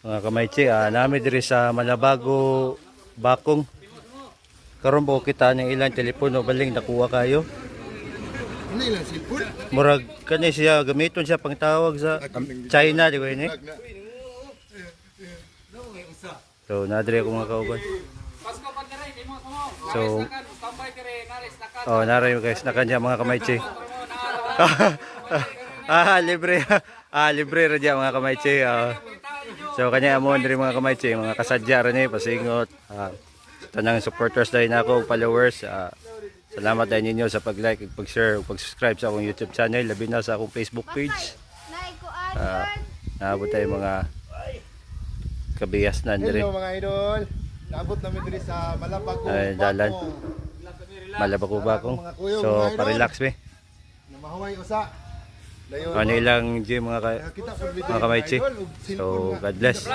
Mga kamaychi, nami diri sa Malabago, Bakong. Karon po kita ng ilang telepono baling nakuha kayo. Ano ilang silpon? Murag kani siya gamiton siya pangtawag sa China di ko ini. So nadiri ko mga kauban. So naray guys na kanya mga kamaychi. Libre. Libre ra diya mga kamaychi. So kanya amo diri mga kamaychi, mga kasadya ra ni pasingot. Tanang supporters dahil na ako, followers. Salamat dahil ninyo sa pag-like, pag-share, pag-subscribe sa akong YouTube channel, labi na sa akong Facebook page. Naabot tayo mga kabiyas na diri. Hello mga idol. Naabot namin diri sa Malabago, Dalan. Malabago Bakong. So pa-relax be. Namahuway usa. Ano ilang gym mga kamaychi. So God bless.